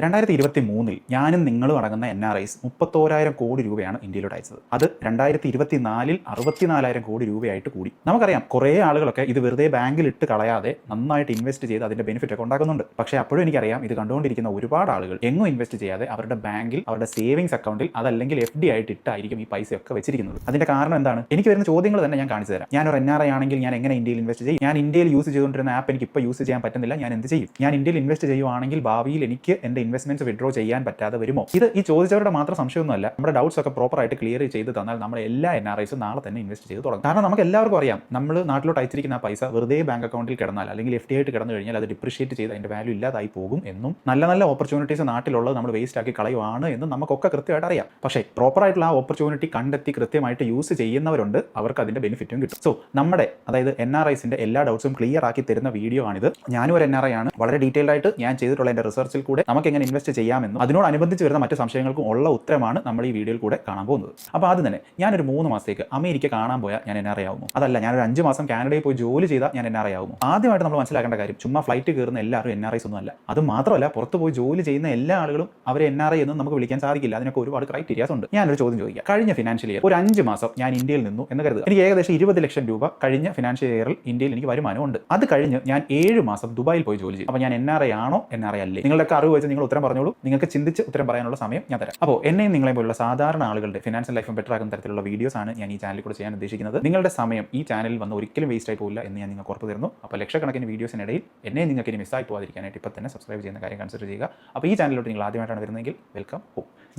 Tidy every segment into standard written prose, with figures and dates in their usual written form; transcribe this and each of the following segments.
2023 ഞാനും നിങ്ങളും അടങ്ങുന്ന NRIs 31,000 കോടി രൂപയാണ് ഇന്ത്യയിലോട്ട് അയച്ചത്. അത് 2024 64,000 കോടി രൂപയായിട്ട് കൂടി. നമുക്കറിയാം കുറേ ആളുകളൊക്കെ ഇത് വെറുതെ ബാങ്കിൽ ഇട്ട് കളയാതെ നന്നായിട്ട് ഇൻവെസ്റ്റ് ചെയ്ത് അതിന്റെ ബെനിഫിറ്റ് ഒക്കെ ഉണ്ടാക്കുന്നുണ്ട്. പക്ഷേ അപ്പോഴും എനിക്കറിയാം ഇത് കണ്ടുകൊണ്ടിരിക്കുന്ന ഒരുപാട് ആളുകൾ എങ്ങും ഇൻവെസ്റ്റ് ചെയ്യാതെ അവരുടെ ബാങ്കിൽ അവരുടെ സേവിങ്സ് അക്കൗണ്ടിൽ അതല്ലെങ്കിൽ FD ആയിട്ട് ഇട്ടായിരിക്കും ഈ പൈസയൊക്കെ വെച്ചിരിക്കുന്നത്. അതിന്റെ കാരണം എന്താണ്? എനിക്ക് വരുന്ന ചോദ്യങ്ങൾ തന്നെ ഞാൻ കാണിച്ചു തരാം. ഞാനൊരു NRI ആണെങ്കിൽ ഞാൻ എങ്ങനെ ഇന്ത്യയിൽ ഇൻവെസ്റ്റ് ചെയ്യും? ഞാൻ ഇന്ത്യയിൽ യൂസ് ചെയ്തുകൊണ്ടിരുന്ന ആപ്പ് എനിക്ക് ഇപ്പോൾ യൂസ് ചെയ്യാൻ പറ്റുന്നില്ല, ഞാൻ എന്ത് ചെയ്യും? ഞാൻ ഇന്ത്യയിൽ ഇൻവെസ്റ്റ് ചെയ്യുവാണെങ്കിൽ ഭാവിയിൽ എനിക്ക് എന്റെ ഇൻവെസ്റ്റ്മെന്റ്സ് വിഡ്രോ ചെയ്യാൻ പറ്റാതെ വരുമോ? ഇത് ഈ ചോദിച്ചവരുടെ മാത്രം സംശയമൊന്നുമല്ല. നമ്മുടെ ഡൗട്ട്സ് ഒക്കെ പ്രോപ്പറായിട്ട് ക്ലിയർ ചെയ്ത് തന്നാൽ നമ്മൾ എല്ലാ NRIസും നാളെ തന്നെ ഇൻവെസ്റ്റ് ചെയ്ത് തുടങ്ങും. കാരണം നമുക്ക് എല്ലാവർക്കും അറിയാം, നമ്മൾ നാട്ടിലോട്ട് അയച്ചിരിക്കുന്ന ആ പൈസ വെറുതെ ബാങ്ക് അക്കൗണ്ടിൽ കിടന്നാൽ അല്ലെങ്കിൽ FD ആയിട്ട് കിടന്നു കഴിഞ്ഞാൽ അത് ഡിപ്രിഷിയേറ്റ് ചെയ്ത് അതിന്റെ വാല്യൂ ഇല്ലാതായി പോകും എന്നും നല്ല നല്ല ഓപ്പർച്യൂണിറ്റീസ് നാട്ടിലുള്ളത് നമ്മൾ വേസ്റ്റ് ആക്കി കളയുവാണ് എന്നും നമുക്കൊക്കെ കൃത്യമായിട്ട് അറിയാം. പക്ഷേ പ്രോപ്പറായിട്ടുള്ള ആ ഓപ്പർച്യൂണിറ്റി കണ്ടെത്തി കൃത്യമായിട്ട് യൂസ് ചെയ്യുന്നവരുണ്ട്, അവർക്ക് അതിന്റെ ബെനിഫിറ്റും കിട്ടും. സോ നമ്മുടെ അതായത് NRIസിന്റെ എല്ലാ ഡൗട്ട്സും ക്ലിയർ ആക്കി തരുന്ന വീഡിയോ ആണിത്. ഞാനും ഒരു NRI ആണ്. വളരെ ഡീറ്റെയിൽഡ് ആയിട്ട് ഞാൻ ചെയ്തിട്ടുള്ള എൻ്റെ റിസർച്ചിൽ കൂടെ നമുക്ക് എങ്ങനെ ഇൻവെസ്റ്റ് ചെയ്യാമെന്നും അതിനോടനുബന്ധിച്ച് വരുന്ന മറ്റ് സംശയങ്ങൾക്കും ഉള്ള ഉത്തരമാണ് നമ്മൾ ഈ വീഡിയോയിൽ കൂടെ കാണാൻ പോകുന്നത്. അപ്പോൾ ആദ്യം തന്നെ ഞാനൊരു 3 മാസത്തേക്ക് അമേരിക്ക കാണാൻ പോയാൽ ഞാൻ NRI ആവുന്നു? അതല്ല, ഞാനൊരു 5 മാസം കാനഡയിൽ പോയി ജോലി ചെയ്താൽ ഞാൻ NRI ആവുന്നു? ആദ്യമായിട്ട് നമ്മൾ മനസ്സിലാക്കേണ്ട കാര്യം, ചുമ്മാ ഫ്ലൈറ്റ് കയറുന്ന എല്ലാവരും NRIs ഒന്നും അല്ല. അത് മാത്രമല്ല, പുറത്ത് പോയി ജോലി ചെയ്യുന്ന എല്ലാ ആളുകളും അവരെ NRI എന്നും നമുക്ക് വിളിക്കാൻ സാധിക്കില്ല. അതിനൊക്കെ ഒരുപാട് ക്രൈറ്റീരിയാസ് ഉണ്ട്. ഞാനൊരു ചോദ്യം ചോദിക്കാം. കഴിഞ്ഞ ഫിനാൻഷ്യൽ ഇയർ ഒരു 5 മാസം ഞാൻ ഇന്ത്യയിൽ നിന്നു എന്ന് കരുതുക. എനിക്ക് ഏകദേശം 20 ലക്ഷം രൂപ കഴിഞ്ഞ ഫിനാൻഷ്യൽ ഇയറിൽ ഇന്ത്യയിൽ എനിക്ക് വരുമാനമുണ്ട്. അത് കഴിഞ്ഞ് ഞാൻ 7 മാസം ദുബായിൽ പോയി ജോലി ചെയ്യും. അപ്പോൾ ഞാൻ NRI ആണോ NRI അല്ലേ? നിങ്ങളുടെ അറിവ് വെച്ച് നിങ്ങൾ ഉത്തരം പറഞ്ഞോളൂ. നിങ്ങൾക്ക് ചിന്തിച്ച് ഉത്തരം പറയാനുള്ള സമയം ഞാൻ തരാം. അപ്പോൾ എന്നെയും നിങ്ങളെ പോലുള്ള സാധാരണ ആളുകളുടെ ഫിനാൻഷ്യൽ ലൈഫും ബെറ്റർ ആക്കുന്ന തരത്തിലുള്ള വീഡിയോസ് ആണ് ഞാൻ ഈ ചാനലിൽ കൂടെ ചെയ്യാൻ ഉദ്ദേശിക്കുന്നത്. നിങ്ങളുടെ സമയം ഈ ചാനലിൽ വന്ന് ഒരിക്കലും വേസ്റ്റ് ആയി പോകില്ല എന്ന് ഞാൻ നിങ്ങൾക്ക് ഉറപ്പ് തരുന്നു. അപ്പോൾ ലക്ഷക്കണക്കിന് വീഡിയോസിനിടയിൽ എന്നെ നിങ്ങൾക്ക് ഇനി മിസ്സായി പോകാതിരിക്കാനായിട്ട് ഇപ്പോൾ തന്നെ സബ്സ്ക്രൈബ് ചെയ്യുന്ന കാര്യം കൺസിഡർ ചെയ്യുക. അപ്പോൾ ഈ ചാനലിലോട്ട് നിങ്ങൾ ആദ്യമായിട്ടാണ് വരുന്നതെങ്കിൽ വെൽക്കം.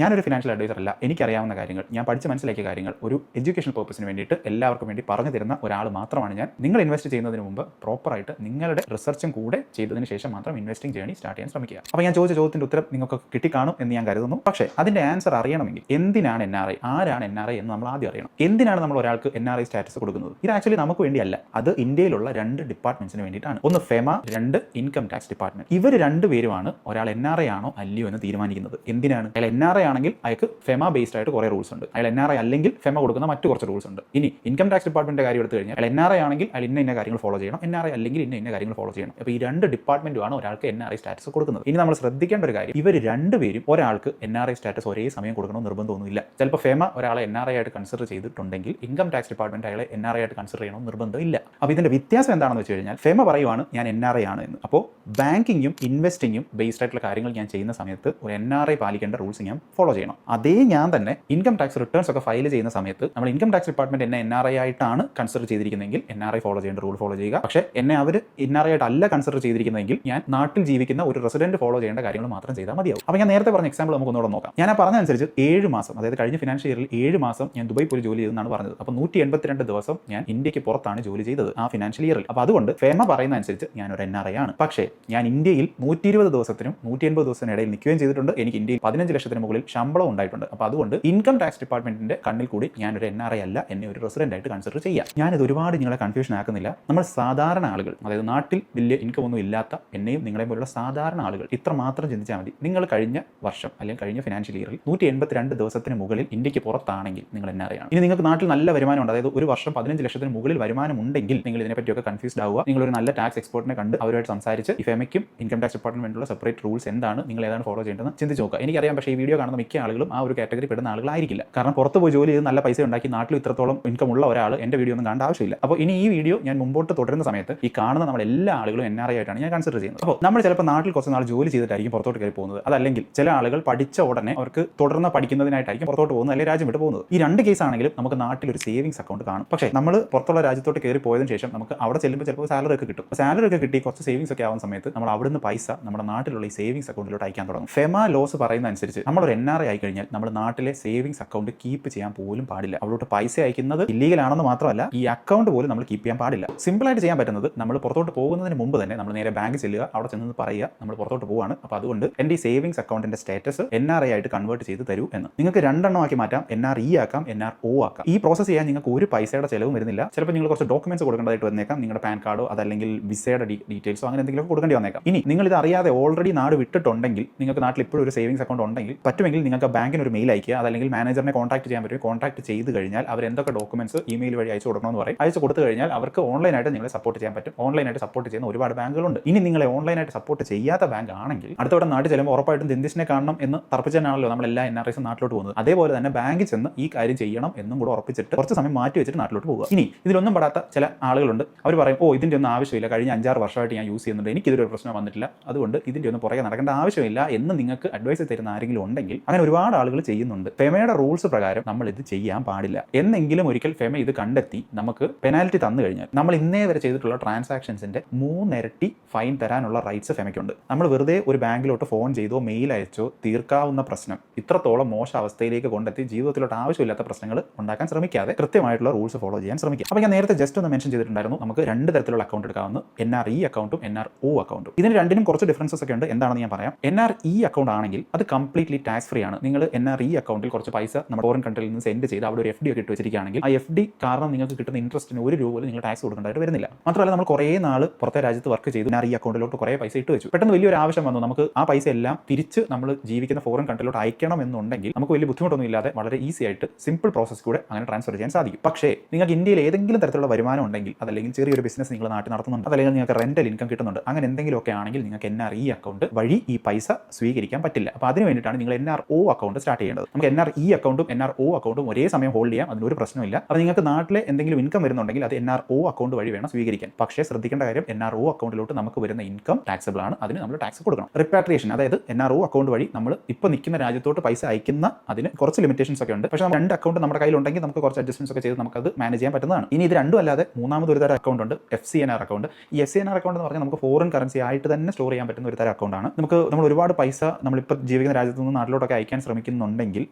ഞാനൊരു ഫിനാൻഷ്യൽ അഡ്വൈസർ അല്ല. എനിക്കറിയാവുന്ന കാര്യങ്ങൾ, ഞാൻ പഠിച്ച് മനസ്സിലാക്കിയ കാര്യങ്ങൾ ഒരു എഡ്യൂക്കേഷൻ പർപ്പസിന് വേണ്ടിയിട്ട് എല്ലാവർക്കും വേണ്ടി പറഞ്ഞു തരുന്ന ഒരാൾ മാത്രമാണ് ഞാൻ. നിങ്ങൾ ഇൻവെസ്റ്റ് ചെയ്യുന്നതിന് മുമ്പ് പ്രോപ്പറായിട്ട് നിങ്ങളുടെ റിസർച്ചും കൂടെ ചെയ്തതിന് ശേഷം മാത്രം ഇൻവെസ്റ്റിംഗ് ജേർണി സ്റ്റാർട്ട് ചെയ്യാൻ ശ്രമിക്കുക. അപ്പോൾ ഞാൻ ചോദിച്ച ചോദ്യത്തിൻ്റെ ഉത്തരം നിങ്ങൾക്ക് കിട്ടിക്കാണും എന്ന് ഞാൻ കരുതുന്നു. പക്ഷേ അതിൻ്റെ ആൻസർ അറിയണമെങ്കിൽ എന്തിനാണ് NRI, ആരാണ് NRI എന്ന് നമ്മൾ ആദ്യം അറിയണം. എന്തിനാണ് നമ്മൾ ഒരാൾക്ക് NRI സ്റ്റാറ്റസ് കൊടുക്കുന്നത്? ഇത് ആക്ച്വലി നമുക്ക് വേണ്ടിയല്ല. അത് ഇന്ത്യയിലുള്ള 2 ഡിപ്പാർട്ട്മെന്റ്സിന് വേണ്ടിയിട്ടാണ്. ഒന്ന് FEMA, 2 ഇൻകം ടാക്സ് ഡിപ്പാർട്ട്മെന്റ്. ഇവർ 2 പേരുമാണ് ഒരാൾ NRI ആണോ അല്ലയോ എന്ന് തീരുമാനിക്കുന്നത്. എന്തിനാണ്? അയാൾ NRI ആണെങ്കിൽ അയാൾക്ക് FEMA ബേസ്ഡ് ആയിട്ട് കുറേ റൂൾസ് ഉണ്ട്. അയാൾ NRI അല്ലെങ്കിൽ FEMA കൊടുക്കുന്ന മറ്റു കുറച്ച് റൂൾസ് ഉണ്ട്. ഇനി ഇൻകം ടാക്സ് ഡിപ്പാർട്ട്മെന്റിന്റെ കാര്യം എടുത്തു കഴിഞ്ഞാൽ അയാൾ NRI ആണെങ്കിൽ അയാൾ ഇന്ന കാര്യങ്ങൾ ഫോളോ ചെയ്യണം, NRI അല്ലെങ്കിൽ ഇന്ന കാര്യങ്ങൾ ഫോളോ ചെയ്യണം. അപ്പോൾ ഈ 2 ഡിപ്പാർട്ട്മെന്റുമാണ് ഒരാൾക്ക് NRI സ്റ്റാറ്റസ് കൊടുക്കുന്നത്. ഇനി നമ്മൾ ശ്രദ്ധിക്കേണ്ട ഒരു കാര്യം, ഇവർ 2 പേരും ഒരാൾക്ക് NRI സ്റ്റാറ്റസ് ഒരേ സമയം കൊടുക്കണമെന്ന് നിർബന്ധമൊന്നുമില്ല. ചിലപ്പോൾ FEMA ഒരാളെ NRI ആയിട്ട് കൺസിഡർ ചെയ്തിട്ടുണ്ടെങ്കിൽ ഇൻകം ടാക്സ് ഡിപ്പാർട്ട്മെന്റ് അയാളെ NRI ആയിട്ട് കൺസിഡർ ചെയ്യണമെന്ന് നിർബന്ധമില്ല. അപ്പോൾ ഇതിന്റെ വ്യത്യാസം എന്താണെന്ന് വെച്ച് കഴിഞ്ഞാൽ, FEMA പറയുവാണ് ഞാൻ NRI ആണ് എന്ന്. അപ്പോൾ ബാങ്കിങ്ങും ഇൻവെസ്റ്റിങ്ങും ബേസ്ഡ് ആയിട്ടുള്ള കാര്യങ്ങൾ ഞാൻ ചെയ്യുന്ന സമയത്ത് ഒരു NRI പാലിക്കേണ്ട റൂൾസ് ഞാൻ ഫോളോ ചെയ്യണം. അതേ ഞാൻ തന്നെ ഇൻകം ടാക്സ് റിട്ടേൺസ് ഒക്കെ ഫയൽ ചെയ്യുന്ന സമയത്ത് നമ്മൾ ഇൻകം ടാക്സ് ഡിപ്പാർട്ട്മെന്റ് എന്നെ NRI ആയിട്ടാണ് കൺസിഡർ ചെയ്തിരിക്കുന്നതെങ്കിൽ NRI ഫോളോ ചെയ്യേണ്ട റൂൾ ഫോളോ ചെയ്യുക. പക്ഷേ എന്നെ അവർ NRI ആയിട്ട് അല്ല കൺസിഡർ ചെയ്തിരിക്കുന്നതെങ്കിൽ ഞാൻ നാട്ടിൽ ജീവിക്കുന്ന ഒരു റെസിഡന്റ് ഫോളോ ചെയ്യേണ്ട കാര്യങ്ങൾ മാത്രം ചെയ്താൽ മതിയാവും. അപ്പോൾ ഞാൻ നേരത്തെ പറഞ്ഞ എക്സാമ്പിൾ നമുക്ക് ഒന്നുകൂടെ നോക്കാം. ഞാൻ പറഞ്ഞ അനുസരിച്ച് 7 മാസം, അതായത് കഴിഞ്ഞ ഫിനാൻഷ്യൽ ഇയറിൽ 7 മാസം ഞാൻ ദുബായ് പോയി ജോലി ചെയ്തെന്നാണ് പറഞ്ഞത്. അപ്പോൾ 182 ദിവസം ഞാൻ ഇന്ത്യക്ക് പുറത്താണ് ജോലി ചെയ്തത് ആ ഫിനാൻഷ്യൽ ഇയറിൽ. അപ്പോൾ അതുകൊണ്ട് FEMA പറയുന്ന അനുസരിച്ച് ഞാനൊരു NRI ആണ്. പക്ഷേ ഞാൻ ഇന്ത്യയിൽ 120 ദിവസത്തിനും 180 ദിവസത്തിനും ഇടയിൽ നിൽക്കുകയും ചെയ്തിട്ടുണ്ട്. എനിക്ക് ഇന്ത്യയിൽ 15 ലക്ഷത്തിന് മുകളിൽ ശമ്പളം ഉണ്ടായിട്ടുണ്ട്. അപ്പോൾ അതുകൊണ്ട് ഇൻകം ടാക്സ് ഡിപ്പാർട്ട്മെന്റിന്റെ കണ്ണിൽ കൂടി ഞാനൊരു NRI അല്ല, എന്നെ ഒരു റെസിഡന്റ് ആയിട്ട് കൺസിഡർ ചെയ്യാം. ഞാനിത് ഒരുപാട് നിങ്ങളെ കൺഫ്യൂഷൻ ആക്കുന്നില്ല. നമ്മൾ സാധാരണ ആളുകൾ, അതായത് നാട്ടിൽ വലിയ ഇൻകം ഒന്നും ഇല്ലാത്ത എന്നെയും നിങ്ങളെ പോലുള്ള സാധാരണ ആളുകൾ ഇത്ര മാത്രം ചിന്തിച്ചാൽ മതി. നിങ്ങൾ കഴിഞ്ഞ വർഷം അല്ലെങ്കിൽ കഴിഞ്ഞ ഫിനാൻഷ്യൽ ഇയറിൽ 182 ദിവസത്തിന് മുകളിൽ ഇന്ത്യക്ക് പുറത്താണെങ്കിൽ നിങ്ങൾ NRI ആണ്. ഇനി നിങ്ങൾക്ക് നാട്ടിൽ നല്ല വരുമാനമുണ്ട്, അതായത് ഒരു വർഷം 15 ലക്ഷത്തിന് മുകളിൽ വരുമാനം ഉണ്ടെങ്കിൽ നിങ്ങൾ ഇതിനെപ്പറ്റിയൊക്കെ കൺഫ്യൂസ്ഡ് ആവുക. നിങ്ങൾ ഒരു നല്ല ടാക്സ് എക്സ്പെർട്ടിനെ കണ്ട് അവരുമായിട്ട് സംസാരിച്ച് ഈ FEMAയ്ക്കും ഇൻകം ടാക്സ് ഡിപ്പാർട്ട്മെന്റിലുള്ള സെപ്പറേറ്റ് റൂൾസ് എന്താണ്, നിങ്ങൾ ഏതാണ് ഫോളോ ചെയ്യേണ്ടതെന്ന് ചിന്തിച്ച് നോക്കുക. എനിക്കറിയാം, പക്ഷേ ഈ വീഡിയോ കാണുന്ന മിക്ക ആളുകളും ആ ഒരു കാറ്റഗറി പെടുന്ന ആളുകളായിരിക്കില്ല. കാരണം പുറത്ത് പോയി ജോലി ചെയ്ത് നല്ല പൈസ ഉണ്ടാക്കി നാട്ടിൽ ഇത്രത്തോളം ഇൻകം ഉള്ള ഒരാൾ എൻ്റെ വീഡിയോ ഒന്നും കാണേണ്ട ആവശ്യമില്ല. അപ്പോൾ ഇനി ഈ വീഡിയോ ഞാൻ മുമ്പോട്ട് തുടരുന്ന സമയത്ത് ഈ കാണുന്ന നമ്മൾ എല്ലാ ആളുകളും NRI ആയിട്ടാണ് ഞാൻ കൺസിഡർ ചെയ്യുന്നത്. അപ്പോൾ നമ്മൾ ചിലപ്പോൾ നാട്ടിൽ കുറച്ച് നാൾ ജോലി ചെയ്തിട്ടായിരിക്കും പുറത്തോട്ട് കയറി പോകുന്നത്. അതല്ലെങ്കിൽ ചില ആളുകൾ പഠിച്ച ഉടനെ അവർക്ക് തുടർന്ന് പഠിക്കുന്നതിനായിട്ടായിരിക്കും പുറത്തോട്ട് പോകുന്നത്, അല്ലെങ്കിൽ രാജ്യം വിട്ട് പോകുന്നത്. ഈ 2 കേസ് ആണെങ്കിലും നമുക്ക് നാട്ടിൽ ഒരു സേവിങ്സ് അക്കൗണ്ട് കാണും. പക്ഷേ നമ്മൾ പുറത്തുള്ള രാജ്യത്തോട്ട് കയറി പോയതിനു ശേഷം നമുക്ക് അവിടെ ചെല്ലുമ്പോൾ ചിലപ്പോൾ സാലറി ഒക്കെ കിട്ടും. സാലറി ഒക്കെ കിട്ടി കുറച്ച് സേവിങ്സ് ഒക്കെ ആവുന്ന സമയത്ത് നമ്മൾ അവിടുന്ന് പൈസ നമ്മുടെ നാട്ടിലുള്ള ഈ സേവിങ്സ് അക്കൗണ്ടിലോട്ട് അയക്കാൻ തുടങ്ങും. FEMA ലോസ് പറയുന്ന അനുസരിച്ച് നമ്മളൊരു NRI ആയി കഴിഞ്ഞാൽ നമ്മൾ നാട്ടിലെ സേവിങ്സ് അക്കൗണ്ട് കീപ്പ് ചെയ്യാൻ പോലും പാടില്ല. അവിടോട്ട് പൈസ അയക്കുന്നത് ഇല്ലീഗൽ ആണെന്ന് മാത്രമല്ല, ഈ അക്കൗണ്ട് പോലും നമ്മൾ കീപ്പ് ചെയ്യാൻ പാടില്ല. സിമ്പിൾ ആയിട്ട് ചെയ്യാൻ പറ്റുന്നത്, നമ്മൾ പുറത്തോട്ട് പോകുന്നതിന് മുമ്പ് തന്നെ നമ്മൾ നേരെ ബാങ്കിൽ ചെല്ലുക, അവിടെ ചെന്ന് പറയുക നമ്മൾ പുറത്തോട്ട് പോവാണ്, അപ്പോൾ അതുകൊണ്ട് എൻ്റെ ഈ സേവിങ്സ് അക്കൗണ്ടിന്റെ സ്റ്റാറ്റസ് NRI ആയിട്ട് കൺവേർട്ട് ചെയ്ത് തരൂ എന്ന്. നിങ്ങൾക്ക് 2 എണ്ണം ആക്കി മാറ്റാം, NRE ആക്കാം, NRO ആക്കാം. ഈ പ്രോസസ് ചെയ്യാൻ നിങ്ങൾക്ക് ഒരു പൈസയുടെ ചിലവും വരുന്നില്ല. ചിലപ്പോൾ നിങ്ങൾ കുറച്ച് ഡോക്യുമെന്റ്സ് കൊടുക്കേണ്ടതായിട്ട് വന്നേക്കാം, നിങ്ങളുടെ പാൻ കാർഡോ അതല്ലെങ്കിൽ വിസയുടെ ഡീറ്റെയിൽസോ അങ്ങനെ എന്തെങ്കിലും കൊടുക്കണം. കൊടുക്കേണ്ടി വന്നേക്കാം. ഇനി നിങ്ങൾ ഇത് അറിയാതെ ഓൾറെഡി നാട് വിട്ടിട്ടുണ്ടെങ്കിൽ, നിങ്ങൾക്ക് നാട്ടിൽ ഇപ്പോഴും ഒരു സേവിങ്സ് അക്കൗണ്ട് ഉണ്ടെങ്കിൽ പറ്റുമെങ്കിൽ നിങ്ങൾക്ക് ബാങ്കിന് ഒരു മെയിൽ അയക്കുക, അതല്ലെങ്കിൽ മാനേജറിനെ കോൺടാക്ട് ചെയ്യാൻ പറ്റും. കോൺടാക്ട് ചെയ്ത് കഴിഞ്ഞാൽ അവർ എന്തൊക്കെ ഡോക്യുമെന്റ്സ് ഇമെയിൽ വഴി അയച്ചു കൊടുക്കണമെന്ന് പറയും. അയച്ചു കൊടുത്തു കഴിഞ്ഞാൽ അവർക്ക് ഓൺലൈനായിട്ട് നിങ്ങളെ സപ്പോർട്ട് ചെയ്യാൻ പറ്റും. ഓൺലൈനായിട്ട് സപ്പോർട്ട് ചെയ്യുന്ന ഒരുപാട് ബാങ്കുകളുണ്ട്. ഇനി നിങ്ങളെ ഓൺലൈനായിട്ട് സപ്പോർട്ട് ചെയ്യാത്ത ബാങ്ക് ആണെങ്കിൽ അടുത്തവരുടെ നാട്ടിൽ ചെല്ലുമ്പോൾ ഉറപ്പായിട്ടും ദന്തിഷിനെ കാണണം എന്ന് തറപ്പിച്ചാണല്ലോ നമ്മളെല്ലാ NRIs നാട്ടിലോട്ട് പോകുന്നത്. അതേപോലെ തന്നെ ബാങ്കിൽ ചെന്ന് ഈ കാര്യം ചെയ്യണം എന്നും കൂടെ ഉറപ്പിച്ചിട്ട് കുറച്ച് സമയം മാറ്റി വെച്ചിട്ട് നാട്ടിലോട്ട് പോകുക. ഇനി ഇതിലൊന്നും പെടാത്ത ചില ആളുകളുണ്ട്. അവർ പറയും, ഓ ഇതിൻ്റെ ഒന്നും ആവശ്യമില്ല, കഴിഞ്ഞ 5-6 വർഷമായിട്ട് ഞാൻ യൂസ് ചെയ്യുന്നുണ്ട്, എനിക്കിതൊരു പ്രശ്നം വന്നിട്ടില്ല, അതുകൊണ്ട് ഇതിൻ്റെ ഒന്നും പുറകെ നടക്കേണ്ട ആവശ്യമില്ല എന്ന് നിങ്ങൾക്ക് അഡ്വൈസ് തരുന്ന ആരെങ്കിലും ഉണ്ടെങ്കിൽ, അങ്ങനെ ഒരുപാട് ആളുകൾ ചെയ്യുന്നുണ്ട്. ഫെമയുടെ റൂൾസ് പ്രകാരം നമ്മൾ ഇത് ചെയ്യാൻ പാടില്ല. എന്നെങ്കിലും ഒരിക്കൽ ഫെമ ഇത് കണ്ടെത്തി നമുക്ക് പെനാൽറ്റി തന്നു കഴിഞ്ഞാൽ നമ്മൾ ഇന്നേ വരെ ചെയ്തിട്ടുള്ള ട്രാൻസാക്ഷൻസിന്റെ 3 ഇരട്ടി ഫൈൻ തരാനുള്ള റൈറ്റ്സ് ഫെമയ്ക്കുണ്ട്. നമ്മൾ വെറുതെ ഒരു ബാങ്കിലോട്ട് ഫോൺ ചെയ്തോ മെയിൽ അയച്ചോ തീർക്കാവുന്ന പ്രശ്നം ഇത്രത്തോളം മോശം അവസ്ഥയിലേക്ക് കൊണ്ടെത്തി ജീവിതത്തിലോട്ട് ആവശ്യമില്ലാത്ത പ്രശ്നങ്ങൾ ഉണ്ടാക്കാൻ ശ്രമിക്കാതെ കൃത്യമായിട്ടുള്ള റൂൾസ് ഫോളോ ചെയ്യാൻ ശ്രമിക്കുക. അപ്പോൾ ഞാൻ നേരത്തെ ജസ്റ്റ് ഒന്ന് മെൻഷൻ ചെയ്തിട്ടുണ്ടായിരുന്നു, നമുക്ക് 2 തരത്തിലുള്ള അക്കൗണ്ട് എടുക്കാവുന്ന NRE അക്കൗണ്ടും NRO അക്കൗണ്ടും. ഇതിന് രണ്ടിനും കുറച്ച് ഡിഫറൻസസ് ഒക്കെ ഉണ്ട്. എന്താണെന്ന് ഞാൻ പറയാം. NRE അക്കൗണ്ട് ആണെങ്കിൽ അത് കംപ്ലീറ്റ്ലി ടാക്സ് ഫ്രീ ആണ്. നിങ്ങൾ NRE അക്കൗണ്ടിൽ കുറച്ച് പൈസ നമ്മുടെ ഫോറിൻ കൺട്രിയിൽ നിന്ന് സെൻഡ് ചെയ്ത് അവിടെ ഒരു FD ഒക്കെ ഇട്ട് വെച്ചിരിക്കുകയാണെങ്കിൽ ആ FD കാരണം നിങ്ങൾക്ക് കിട്ടുന്ന ഇൻട്രസ്റ്റിന് 1 രൂപ പോലും നിങ്ങൾ ടാക്സ് കൊടുക്കേണ്ടതായിട്ട് വരുന്നില്ല. മാത്രമല്ല നമ്മൾ കുറേ നാൾ പുറത്തെ രാജ്യത്ത് വർക്ക് ചെയ്തു NRE അക്കൗണ്ടിലോട്ട് കുറേ പൈസ ഇട്ട് വെച്ചു. പെട്ടെന്ന് വലിയൊരു ആവശ്യം വന്നു, നമുക്ക് ആ പൈസ എല്ലാം തിരിച്ച് നമ്മൾ ജീവിക്കുന്ന ഫോറിൻ കൺട്രിയിലോട്ട് അയക്കണം എന്നുണ്ടെങ്കിൽ നമുക്ക് വലിയ ബുദ്ധിമുട്ടൊന്നും ഇല്ലാതെ വളരെ ഈസി ആയിട്ട് സിമ്പിൾ പ്രോസസ് കൂടെ അങ്ങനെ ട്രാൻസ്ഫർ ചെയ്യാൻ സാധിക്കും. പക്ഷേ നിങ്ങൾക്ക് ഇന്ത്യയിൽ ഏതെങ്കിലും തരത്തിലുള്ള വരുമാനം ഉണ്ടെങ്കിൽ, അതല്ലെങ്കിൽ ചെറിയൊരു ബിസിനസ് നിങ്ങൾ നാട്ടിൽ നടത്തുന്നുണ്ട്, അതല്ലെങ്കിൽ നിങ്ങൾക്ക് റെന്റൽ ഇൻകം കിട്ടുന്നുണ്ട്, അങ്ങനെ എന്തെങ്കിലുമൊക്കെ ആണെങ്കിൽ നിങ്ങൾക്ക് NRE അക്കൗണ്ട് വഴി ഈ പൈസ സ്വീകരിക്കാൻ പറ്റില്ല. അപ്പോൾ അതിന് വേണ്ടിയിട്ടാണ് നിങ്ങൾ NRO അക്കൗണ്ട് സ്റ്റാർട്ട് ചെയ്യേണ്ടത്. നമുക്ക് NRE അക്കൗണ്ടും NRO അക്കൗണ്ടും ഒരേ സമയം ഹോൾഡ് ചെയ്യാം, അതിനൊരു പ്രശ്നമില്ല. അപ്പോൾ നിങ്ങൾക്ക് നാട്ടിലെ എന്തെങ്കിലും ഇൻകം വരുന്നുണ്ടെങ്കിൽ അത് NRO അക്കൗണ്ട് വഴി വേണം സ്വീകരിക്കാൻ. പക്ഷേ ശ്രദ്ധിക്കേണ്ട കാര്യം, NRO അക്കൗണ്ടിലോട്ട് നമുക്ക് വരുന്ന ഇൻകം ടാക്സബിൾ ആണ്, അതിന് നമ്മൾ ടാക്സ് കൊടുക്കണം. റിപ്പാട്രിയേഷൻ, അതായത് NRO അക്കൗണ്ട് വഴി നമ്മൾ ഇപ്പോൾ നിൽക്കുന്ന രാജ്യത്തോട്ട് പൈസ അയക്കുന്ന അതിന് കുറച്ച് ലിമിറ്റേഷൻസ് ഒക്കെ ഉണ്ട്. പക്ഷേ 2 അക്കൗണ്ട് നമ്മുടെ കയ്യിലുണ്ടെങ്കിൽ നമുക്ക് കുറച്ച് അഡ്ജസ്റ്റ്മെന്റ്സ് ഒക്കെ ചെയ്ത് നമുക്കത് മാനേജ് ചെയ്യാൻ പറ്റുന്നതാണ്. ഇനി ഇത് രണ്ടും അല്ലാതെ മൂന്നാമത് ഒരു തരം അക്കൗണ്ട് ഉണ്ട്, FCNR അക്കൗണ്ട്. ഈ FCNR അക്കൗണ്ട് എന്ന് പറഞ്ഞാൽ നമുക്ക് ഫോറിൻ കറൻസി ആയിട്ട് തന്നെ സ്റ്റോർ ചെയ്യാൻ പറ്റുന്ന ഒരു തരം അക്കൗണ്ടാണ്. നമ്മൾ ഒരുപാട് പൈസ നമ്മളിപ്പോൾ ജീവിക്കുന്ന രാജ്യത്ത് നിന്ന് നാട്ടിലോട്ടൊക്കെ അയക്കാൻ ശ്രമിക്കുന്നുണ്ടെങ്കിൽ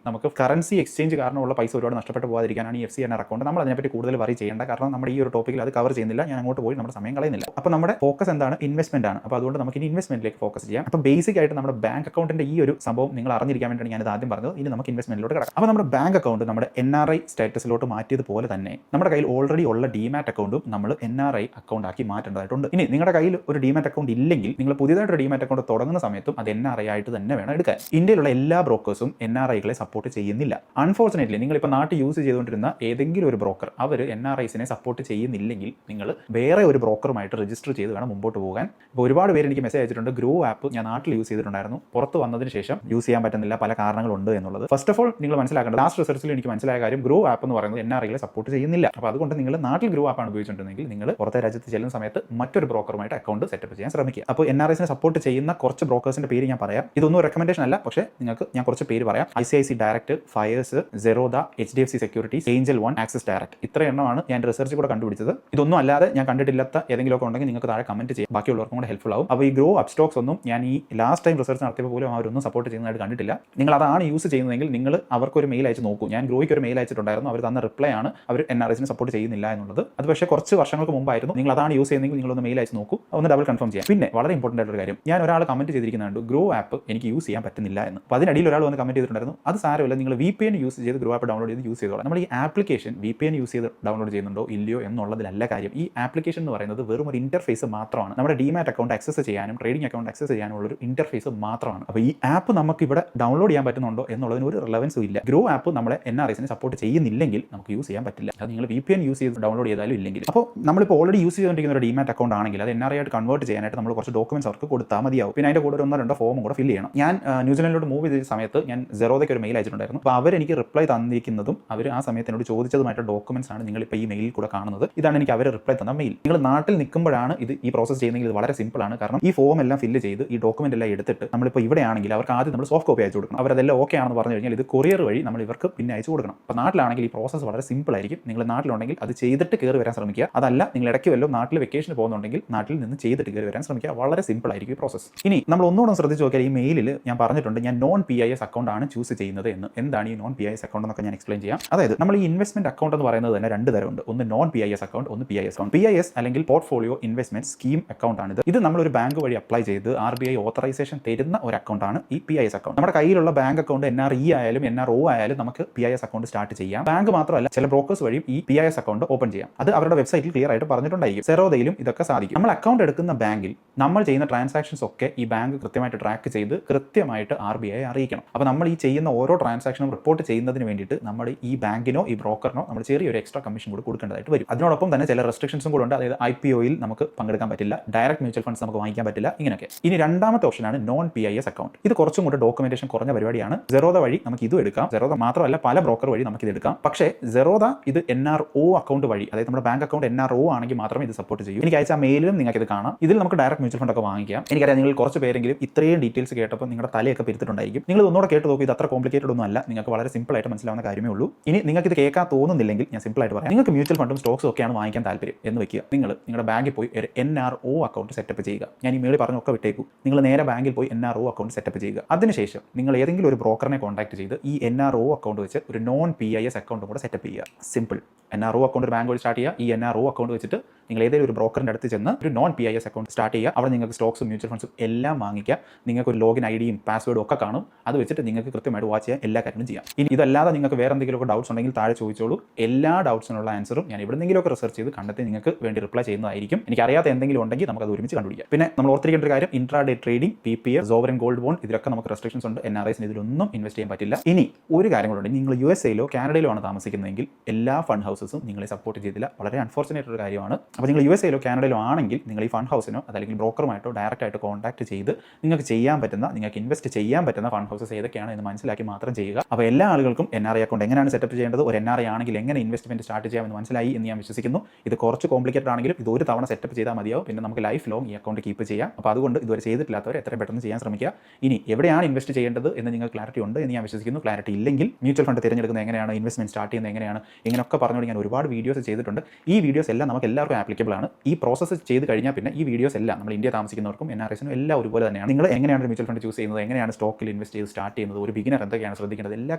നമുക്ക് കറൻസി എക്സ്ചേഞ്ച് കാരണമുള്ള പൈസ ഒരുപാട് നഷ്ടപ്പെട്ടു പോകാതിരിക്കാനാണ് ഈ FCNR അക്കൗണ്ട്. നമ്മൾ അതിനെപ്പറ്റി കൂടുതൽ വറി ചെയ്യേണ്ട, കാരണം നമ്മുടെ ഈ ഒരു ടോപ്പിക്കിൽ അത് കവർ ചെയ്യുന്നില്ല. ഞാൻ അങ്ങോട്ട് പോയി നമ്മുടെ സമയം കളയുന്നില്ല. അപ്പോൾ നമ്മുടെ ഫോക്കസ് എന്താണ്? ഇൻവെസ്റ്റ്മെന്റ് ആണ്. അപ്പോൾ അതുകൊണ്ട് നമുക്ക് ഇനി ഇൻവെസ്റ്റ്മെന്റിലേക്ക് ഫോക്കസ് ചെയ്യാം. അപ്പോൾ ബേസിക് ആയിട്ട് നമ്മുടെ ബാങ്ക് അക്കൗണ്ടിന്റെ ഈ ഒരു സംഭവം നിങ്ങൾ അറിഞ്ഞിരിക്കാൻ വേണ്ടിയാണ് ഞാൻ ആദ്യം പറഞ്ഞത്. ഇനി നമുക്ക് ഇൻവെസ്റ്റ്മെന്റിലോട്ട് കിടക്കാം. അപ്പോൾ നമ്മുടെ ബാങ്ക് അക്കൗണ്ട് നമ്മുടെ NRI സ്റ്റാറ്റസിലോട്ട് മാറ്റിയതുപോലെ തന്നെ നമ്മുടെ കയ്യിൽ ഓൾറെഡി ഉള്ള ഡിമാറ്റ് അക്കൗണ്ടും നമ്മൾ NRI അക്കൗണ്ട് ആക്കി മാറ്റേണ്ടതായിട്ടുണ്ട്. ഇനി നിങ്ങളുടെ കയ്യിൽ ഒരു ഡിമാറ്റ് അക്കൗണ്ട് ഇല്ലെങ്കിൽ നിങ്ങൾ പുതിയതായിട്ട് ഒരു ഡിമാറ്റ് അക്കൗണ്ട് തുടങ്ങുന്ന സമയത്തും അത് NRI ആയിട്ട് തന്നെ വേണം എടുക്കാൻ. ഇന്ത്യയിലുള്ള എല്ലാ ബ്രോക്കേഴ്സും NRIകളെ സപ്പോർട്ട് ചെയ്യുന്നില്ല. അൺഫോർച്ചുനേറ്റ്ലി നിങ്ങളിപ്പോൾ നാട്ടിൽ യൂസ് ചെയ്തുകൊണ്ടിരുന്ന ഏതെങ്കിലും ഒരു ബ്രോക്കർ അവർ NRIസിനെ സപ്പോർട്ട് ചെയ്യുന്നില്ലെങ്കിൽ നിങ്ങൾ വേറെ ഒരു ബ്രോക്കറുമായിട്ട് രജിസ്റ്റർ ചെയ്ത് വേണം മുമ്പോട്ട് പോകാൻ. ഇപ്പോൾ ഒരുപാട് പേര് എനിക്ക് മെസ്സേജ് അയച്ചിട്ടുണ്ട്, ഗ്രോ ആപ്പ് ഞാൻ നാട്ടിൽ യൂസ് ചെയ്തിട്ടുണ്ടായിരുന്നു, പുറത്ത് വന്നതിന് ശേഷം യൂസ് ചെയ്യാൻ പറ്റുന്നില്ല, പല കാരണങ്ങളുണ്ട് എന്നുള്ളത്. ഫസ്റ്റ് ഓഫ് ഓൾ നിങ്ങൾ മനസ്സിലാക്കേണ്ടത്, ലാസ്റ്റ് റിസർച്ചിൽ എനിക്ക് മനസ്സിലായ കാര്യം, ഗ്രോ ആപ്പ് എന്ന് പറയുന്നത് NRIകളെ സപ്പോർട്ട് ചെയ്യുന്നില്ല. അപ്പോൾ അതുകൊണ്ട് നിങ്ങൾ നാട്ടിൽ ഗ്രോ ആപ്പാണ് ഉപയോഗിച്ചിട്ടുണ്ടെങ്കിൽ നിങ്ങൾ പുറത്തെ രാജ്യത്ത് ചെല്ലുന്ന സമയത്ത് മറ്റൊരു ബ്രോക്കറുമായിട്ട് അക്കൗണ്ട് സെറ്റപ്പ് ചെയ്യാൻ ശ്രമിക്കുക. അപ്പോൾ NRIസിനെ സപ്പോർട്ട് ചെയ്യുന്ന കുറച്ച് ബ്രോക്കേഴ്സിന്റെ പേര് ഞാൻ പറയാം. ഇതൊന്നും റെക്കമെൻഡേഷൻ അല്ല, പക്ഷേ നിങ്ങൾക്ക് ഞാൻ കുറച്ച് പേര് പറയാം. ICICI direct, fires, Zerodha, HDFC securities, Angel one, axis direct. ഇത്ര എണ്ണമാണ് ഞാൻ റിസർച്ച് കൂടെ കണ്ടുപിടിച്ചത്. ഇതൊന്നും അല്ലാതെ ഞാൻ കണ്ടിട്ടില്ലാത്ത ഏതെങ്കിലുമൊക്കെ ഉണ്ടെങ്കിൽ നിങ്ങൾക്ക് താഴെ കമന്റ് ചെയ്യാം, ബാക്കിയുള്ളവർക്കും കൂടെ ഹെൽപ്ഫുൾ ആവും. അപ്പോൾ ഈ ഗ്രോ അപ് സ്റ്റോക്സ് ഒന്നും ഞാൻ ഈ ലാസ്റ്റ് ടൈം റിസർച്ച് നടത്തിയപ്പോൾ പോലും അവരൊന്നും സപ്പോർട്ട് ചെയ്യുന്നതായിട്ട് കണ്ടിട്ടില്ല. നിങ്ങൾ അതാണ് യൂസ് ചെയ്യുന്നതെങ്കിൽ നിങ്ങൾ അവർക്കൊരു മെയിൽ അയച്ച് നോക്കൂ. ഞാൻ ഗ്രോയ്ക്ക് ഒരു മെയിൽ അയച്ചിട്ടുണ്ടായിരുന്നു, അവർ തന്ന റിപ്ലൈ ആണ് അവർ NRIസിനെ സപ്പോർട്ട് ചെയ്യുന്നില്ല എന്നുള്ളത്. അത് പക്ഷേ കുറച്ച് വർഷങ്ങൾക്ക് മുമ്പായിരുന്നു. നിങ്ങൾ അതാണ് യൂസ് ചെയ്യുന്നതെങ്കിൽ നിങ്ങളൊന്ന് മെയിൽ അയച്ച് നോക്കൂ, ഒന്ന് ഡബിൾ കൺഫേം ചെയ്യാം. പിന്നെ വളരെ ഇമ്പോർട്ടൻ്റ് ആയിട്ടൊരു കാര്യം, ഞാൻ ഒരാൾ കമന്റ് ചെയ്തിരിക്കുന്നുണ്ട്, ഗ്രോ ആപ്പ് എനിക്ക് യൂസ് ചെയ്യാൻ പറ്റുന്നില്ല എന്ന്. അപ്പോൾ അതിനിടയിൽ ഒരാൾ വന്ന് കമന്റ് ചെയ്തിട്ടുണ്ടായിരുന്നു, അത് സാരമില്ല, നിങ്ങൾ VPN യൂസ് ചെയ്ത് ഗ്രോ ആപ്പ് ഡൗൺലോഡ് ചെയ്ത് യൂസ് ചെയ്തോളാം. നമ്മൾ ഈ ആപ്ലിക്കേഷൻ VPN യൂസ് ചെയ്ത് ഡൗൺലോഡ് ചെയ്യുന്നുണ്ടോ ഇല്ലയോ എന്നുള്ളതിലല്ല കാര്യം. ഈ ആപ്ലിക്കേഷൻ എന്ന് പറയുന്നത് വെറും ഒരു ഇന്റർഫേസ് മാത്രമാണ്. നമ്മുടെ ഡിമാറ്റ് അക്കൗണ്ട് ആക്സസ് ചെയ്യാനും ട്രേഡിംഗ് അക്കൗണ്ട് ആക്സസ് ചെയ്യാനുള്ള ഒരു ഇന്റർഫേസ് മാത്രമാണ്. അപ്പോൾ ഈ ആപ്പ് നമുക്ക് ഇവിടെ ഡൗൺലോഡ് ചെയ്യാൻ പറ്റുന്നുണ്ടോ എന്നുള്ളതിന് ഒരു റിലവൻസും ഇല്ല. ഗ്രോ ആപ്പ് നമ്മളെ NRIസിനെ സപ്പോർട്ട് ചെയ്യുന്നില്ലെങ്കിൽ നമുക്ക് യൂസ് ചെയ്യാൻ പറ്റില്ല. അത് നിങ്ങൾ VPN യൂസ് ചെയ്ത് ഡൗൺലോഡ് ചെയ്താലും ഇല്ലെങ്കിൽ. അപ്പോൾ നമ്മളിപ്പോൾ ഓൾറെഡി യൂസ് ചെയ്തുകൊണ്ടിരിക്കുന്ന ഒരു ഡിമാറ്റ് അക്കൗണ്ട് ആണെങ്കിൽ അത് NRI ആയിട്ട് കൺവേർട്ട് ചെയ്യാനായിട്ട് നമ്മൾ കുറച്ച് ഡോക്യുമെന്റ്സ് അവർക്ക് കൊടുത്താൽ മതിയാവും. പിന്നെ അതിൻ്റെ കൂടെ ഒരു 1-2 ഫോമും കൂടെ ഫിൽ ചെയ്യണം. ഞാൻ ന്യൂസിലൻഡിലോട്ട് മൂവ് ചെയ്ത സമയത്ത് ഞാൻ സെറോദയ്ക്ക് ഒരു മെയിൽ അയച്ചിട്ടുണ്ടായിരുന്നു. അപ്പോൾ അവരെനിക്ക് റിപ്ലൈ തന്നിരിക്കുന്നതും അവർ ആ സമയത്ത് എന്നോട് ചോദിച്ചതുമായിട്ട് ഡോക്യുമെന്റ്സ് ആണ് നിങ്ങളിപ്പോൾ ഈ മെയിലിൽ കൂടെ കാണുന്നത്. ഇതാണ് എനിക്ക് അവർ റിപ്ലൈ തന്ന മെയിൽ. നിങ്ങൾ നാട്ടിൽ നിൽക്കുമ്പോഴാണ് ഈ പ്രോസസ് ചെയ്യുന്നതെങ്കിൽ ഇത് വളരെ സിമ്പിൾ ആണ്. കാരണം ഈ ഫോം എല്ലാം ഫില്ല് ചെയ്ത് ഈ ഡോക്യുമെന്റ് എല്ലാം എടുത്തിട്ട് നമ്മളിപ്പോൾ ഇവിടെ ആണെങ്കിൽ അവർക്ക് ആദ്യം നമ്മൾ സോഫ്റ്റ് കോപ്പി അയച്ചു കൊടുക്കണം. അവരതെല്ലാം ഓക്കെ ആണെന്ന് പറഞ്ഞു കഴിഞ്ഞാൽ ഇത് കൊറിയർ വഴി നമ്മൾ ഇവർക്ക് പിന്നെ അയച്ചു കൊടുക്കണം. അപ്പോൾ നാട്ടിലാണെങ്കിൽ ഈ പ്രോസസ് വളരെ സിമ്പിൾ ആയിരിക്കും. നിങ്ങൾ നാട്ടിലുണ്ടെങ്കിൽ അത് ചെയ്തിട്ട് കയറി വരാൻ ശ്രമിക്കുക. അതല്ല നിങ്ങൾ ഇടയ്ക്ക് വല്ലതും നാട്ടിൽ വെക്കേഷന് പോകുന്നുണ്ടെങ്കിൽ നാട്ടിൽ നിന്ന് ചെയ്തിട്ട് കയറി വരാൻ ശ്രമിക്കുക. വളരെ സിമ്പിൾ ആയിരിക്കും ഈ പ്രോസസ്. ഇനി നമ്മൾ ഒന്നുകൂടെ ശ്രദ്ധിച്ച് നോക്കിയാൽ ഈ മെയിലിൽ ഞാൻ പറഞ്ഞിട്ടുണ്ട് ഞാൻ നോൺ PIS അക്കൗണ്ട് ആണ് ചൂസ് ചെയ്യുന്നത് എന്ന്. എന്താണ് ഈ നോൺ PIS അക്കൗണ്ട് എന്നൊക്കെ ഞാൻ എക്സ്പ്ലെയിൻ ചെയ്യാം. അതായത് നമ്മൾ ഈ ഇൻവെസ്റ്റ്മെന്റ് അക്കൗണ്ട് എന്ന് പറയുന്നത് തന്നെ 2 തരമുണ്ട്. ഒന്ന് നോൺ PIS അക്കൗണ്ട്, ഒന്ന് PIS അക്കൗണ്ട്. PIS അല്ലെങ്കിൽ പോർട്ട്ഫോളിയോ ഇൻവെസ്റ്റ്മെന്റ് സ്കീം അക്കൗണ്ട് ആണ്. ഇത് നമ്മൾ ഒരു ബാങ്ക് വഴി അപ്ലൈ ചെയ്ത് RBI ഓതറൈസേഷൻ തരുന്ന ഒരു അക്കൗണ്ട് ആണ് ഈ PIS അക്കൗണ്ട്. നമ്മുടെ കയ്യിലുള്ള ബാങ്ക് അക്കൗണ്ട് NRE ആയാലും NRO ആയാലും നമുക്ക് PIS അക്കൗണ്ട് സ്റ്റാർട്ട് ചെയ്യാം. ബാങ്ക് മാത്രമല്ല ചില ബ്രോക്കേഴ്സ് വഴിയും ഈ PIS അക്കൗണ്ട് ഓപ്പൺ ചെയ്യാം. അത് അവരുടെ വെബ്സൈറ്റിൽ ക്ലിയർ ആയിട്ട് പറഞ്ഞിട്ടുണ്ടായിരിക്കും. സെറോദയിലും ഇതൊക്കെ സാധിക്കും. നമ്മൾ അക്കൗണ്ട് എടുക്കുന്ന ബാങ്ക് അങ്ങനെയാണെങ്കിൽ നമ്മൾ ചെയ്യുന്ന ട്രാൻസാക്ഷൻസ് ഒക്കെ ഈ ബാങ്ക് കൃത്യമായിട്ട് ട്രാക്ക് ചെയ്ത് കൃത്യമായിട്ട് RBI അറിയിക്കണം. അപ്പോൾ നമ്മൾ ഈ ചെയ്യുന്ന ഓരോ ട്രാൻസാക്ഷനും റിപ്പോർട്ട് ചെയ്യുന്നതിന് വേണ്ടിയിട്ട് നമ്മൾ ഈ ബാങ്കിനോ ഈ ബ്രോക്കറിനോ നമ്മൾ ചെറിയൊരു എക്സ്ട്രാ കമ്മീഷൻ കൂടി കൊടുക്കേണ്ടതായിട്ട് വരും. അതിനോടൊപ്പം തന്നെ ചില റെസ്ട്രിക്ഷൻസും കൂടെ ഉണ്ട്. അതായത് IPOയിൽ നമുക്ക് പങ്കെടുക്കാൻ പറ്റില്ല, ഡയറക്റ്റ് മ്യൂച്വൽ ഫണ്ട്സ് നമുക്ക് വാങ്ങിക്കാൻ പറ്റില്ല, ഇങ്ങനെയൊക്കെ. ഇനി രണ്ടാമത്തെ ഓപ്ഷനാണ് നോൺ PIS അക്കൗണ്ട്. ഇത് കുറച്ചും കൂടെ ഡോക്യുമെന്റേഷൻ കുറഞ്ഞ പരിപാടിയാണ്. Zerodha വഴി നമുക്ക് ഇതും എടുക്കാം. Zerodha മാത്രമല്ല പല ബ്രോക്കർ വഴി നമുക്ക് ഇത് എടുക്കാം. പക്ഷേ Zerodha ഇത് NRO അക്കൗണ്ട് വഴി, അതായത് നമ്മുടെ ബാങ്ക് അക്കൗണ്ട് NRO ആണെങ്കിൽ മാത്രമേ ഇത് സപ്പോർട്ട് ചെയ്യൂ. എനിക്ക് അയച്ച മെയിലും നിങ്ങൾക്ക് ഇത് കാണാം. ഇതിൽ നമുക്ക് ഡയറക്റ്റ് മ്യൂച്വൽ ഫണ്ട് ഒക്കെ വാങ്ങിക്കാം. എനിക്കറിയാം നിങ്ങൾ കുറച്ച് പേരെങ്കിലും ഇത്രയും ഡീറ്റെയിൽസ് കേട്ടപ്പോൾ നിങ്ങളുടെ തലയൊക്കെ പെരുത്തിട്ടുണ്ടായിരിക്കും. നിങ്ങൾ ഒന്നുകൂടെ കേട്ട് നോക്കി, ഇത് അത്ര കോംപ്ലിക്കേറ്റഡ് ഒന്നും അല്ല, നിങ്ങൾക്ക് വളരെ സിമ്പിൾ ആയിട്ട് മനസ്സിലാവുന്ന കാര്യമേ ഉള്ളൂ. ഇനി നിങ്ങൾക്ക് ഇത് കേൾക്കാൻ തോന്നുന്നില്ലെങ്കിൽ ഞാൻ സിമ്പിൾ ആയിട്ട് പറയാം. നിങ്ങൾക്ക് മ്യൂച്വൽ ഫണ്ടും സ്റ്റോക്സും ഒക്കെയാണ് വാങ്ങിക്കാൻ താല്പര്യം എന്ന് വെക്കുക. നിങ്ങളുടെ ബാങ്കിൽ പോയി ഒരു NRO അക്കൗണ്ട് സെറ്റപ്പ് ചെയ്യുക. ഞാൻ ഈ മേളിൽ പറഞ്ഞൊക്കെ വിട്ടേക്കും. നിങ്ങൾ നേരെ ബാങ്കിൽ പോയി NRO അക്കൗണ്ട് സെറ്റപ്പ് ചെയ്യുക. അതിനുശേഷം നിങ്ങൾ ഏതെങ്കിലും ഒരു ബ്രോക്കറിനെ കോൺടാക്ട് ചെയ്ത് ഈ NRO അക്കൗണ്ട് വെച്ച് ഒരു നോൺ PIS അക്കൗണ്ടും കൂടെ സെറ്റപ്പ് ചെയ്യുക. സിമ്പിൾ. NRO അക്കൗണ്ട് ഒരു ബാങ്ക് വഴി സ്റ്റാർട്ട് ചെയ്യുക. ഈ NRO അക്കൗണ്ട് വെച്ചിട്ട് നിങ്ങൾ ഏതെങ്കിലും ഒരു ബ്രോക്കറിൻ്റെ അടുത്ത് ചെന്ന് ഒരു നോൺ PIS അക്കൗണ്ട് സ്റ്റാർട്ട് ചെയ്യുക. അവിടെ നിങ്ങൾക്ക് സ്റ്റോക്സും മ്യൂച്വൽ ഫണ്ട്സും എല്ലാം വാങ്ങിക്കുക. നിങ്ങൾക്ക് ഒരു ലോഗിൻ IDയും പാസ്വേഡും ഒക്കെ കാണും. അത് വെച്ചിട്ട് നിങ്ങൾക്ക് കൃത്യമായിട്ട് വാച്ച് ചെയ്യാൻ എല്ലാ കാര്യങ്ങളും ചെയ്യാം. ഇനി ഇതല്ലാതെ നിങ്ങൾക്ക് വേറെ എന്തെങ്കിലുമൊക്കെ ഡൗട്ട്സ് ഉണ്ടെങ്കിൽ താഴെ ചോദിച്ചോളൂ. എല്ലാ ഡൗട്ട്സിനുള്ള ആൻസറും ഞാൻ എവിടെയെങ്കിലുമൊക്കെ റിസർച്ച് ചെയ്ത് കണ്ടെത്തി നിങ്ങൾക്ക് വേണ്ടി റിപ്ലൈ ചെയ്യുന്നതായിരിക്കും. എനിക്ക് അറിയാത്ത എന്തെങ്കിലും ഉണ്ടെങ്കിൽ നമുക്ക് അത് ഒരുമിച്ച് കണ്ടുപിടിക്കാം. പിന്നെ നമ്മൾ ഓർത്തിരിക്കേണ്ട ഒരു കാര്യം, intraday trading, PPF, sovereign gold bond, ഇതിലൊക്കെ നമുക്ക് റെസ്ട്രിക്ഷൻസ് ഉണ്ട്. NRIസിന് ഇതിലൊന്നും ഇൻവെസ്റ്റ് ചെയ്യാൻ പറ്റില്ല. ഇനി ഒരു കാര്യം കൂടെ, നിങ്ങൾ USA-ലോ കാനഡയിലോ ആണ് താമസിക്കുന്നതെങ്കിൽ എല്ലാ ഫണ്ട് ഹൗസസും നിങ്ങളെ സപ്പോർട്ട് ചെയ്തില്ല. വളരെ അൺഫോർച്ചുനേറ്റ് ഒരു കാര്യമാണ്. അപ്പോൾ നിങ്ങൾ USA-ലോ കാനഡയിലോ ആണെങ്കിൽ നിങ്ങൾ ഈ ഫണ്ട് ഹൗസിനോ അതല്ലെങ്കിൽ ബ്രോക്കറുമായിട്ടോ ഡയറക്റ്റ് ആയിട്ട് കോൺടാക്ട് ചെയ്ത് നിങ്ങൾക്ക് ചെയ്യാൻ പറ്റുന്ന, നിങ്ങൾക്ക് ഇൻവെസ്റ്റ് ചെയ്യാൻ പറ്റുന്ന ഫണ്ട് ഹൗസസ് ഏതൊക്കെയാണ് എന്ന് മനസ്സിലാക്കി മാത്രം ചെയ്യുക. അപ്പോൾ എല്ലാ ആളുകൾക്കും NRI അക്കൗണ്ട് എങ്ങനെയാണ് സെറ്റപ്പ് ചെയ്യേണ്ടത്, ഒരു NRI ആണെങ്കിൽ എങ്ങനെ ഇൻവെസ്റ്റ്മെന്റ് സ്റ്റാർട്ട് ചെയ്യാമെന്ന് മനസ്സിലായി എന്ന് ഞാൻ വിശ്വസിക്കുന്നു. ഇത് കുറച്ച് കോംപ്ലിക്കേറ്റഡ് ആണെങ്കിലും ഇത് ഒരു തവണ സെറ്റപ്പ് ചെയ്താൽ മതിയാവും. പിന്നെ നമുക്ക് ലൈഫ് ലോങ് ഈ അക്കൗണ്ട് കീപ്പ് ചെയ്യാം. അപ്പോൾ അതുകൊണ്ട് ഇതുവരെ ചെയ്തിട്ടില്ലാത്തവർ എത്രയും പെട്ടെന്ന് ചെയ്യാൻ ശ്രമിക്കുക. ഇനി എവിടെയാണ് ഇൻവെസ്റ്റ് ചെയ്യേണ്ടത് എന്ന് നിങ്ങൾക്ക് ക്ലാരിറ്റി ഉണ്ട് എന്ന് ഞാൻ വിശ്വസിക്കുന്നു. ക്ലാരിറ്റി ഇല്ലെങ്കിൽ മ്യൂച്വൽ ഫണ്ട് തിരഞ്ഞെടുക്കുന്നത് എങ്ങനെയാണ്, ഇൻവെസ്റ്റ്മെന്റ് സ്റ്റാർട്ട് ചെയ്യുന്നത് എങ്ങനെയാണ്, ഇങ്ങനെയൊക്കെ പറഞ്ഞുകൊണ്ട് ഞാൻ ഒരുപാട് വീഡിയോസ് ചെയ്തിട്ടുണ്ട്. ഈ വീഡിയോസ് എല്ലാം നമുക്ക് എല്ലാവർക്കും ആപ്ലിക്കബിൾ ആണ്. ഈ പ്രോസസ്സ് ചെയ്ത് കഴിഞ്ഞാൽ പിന്നെ ഈ വീഡിയോസ് എല്ലാം നമ്മൾ ഇന്ത്യ താമസിക്കുന്നവർക്കും NRIസിനും എല്ലാം ഒരുപോലെ തന്നെയാണ്. നിങ്ങൾ എങ്ങനെയാണ് മ്യൂച്വൽ ഫണ്ട് ചൂസ് ചെയ്യുന്നത്, എങ്ങനെയാണ് സ്റ്റോക്കിൽ ഇൻവെസ്റ്റ് ചെയ്ത് സ്റ്റാർട്ട് ചെയ്യുന്നത്, ഒരു ബിഗിനർ എന്തൊക്കെയാണ് ശ്രദ്ധിക്കേണ്ടത്, എല്ലാ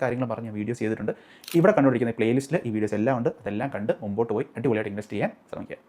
കാര്യങ്ങളും പറഞ്ഞ് വീഡിയോസ് ചെയ്തിട്ടുണ്ട്. ഇവിടെ കണ്ടുപിടിക്കുന്ന പ്ലേലിസ്റ്റിൽ ഈ വീഡിയോസ് എല്ലാം ഉണ്ട്. അതെല്ലാം കണ്ട് മുമ്പോട്ട് പോയി അടിപൊളിയായിട്ട് ഇൻവെസ്റ്റ് ചെയ്യാൻ ശ്രമിക്കുക.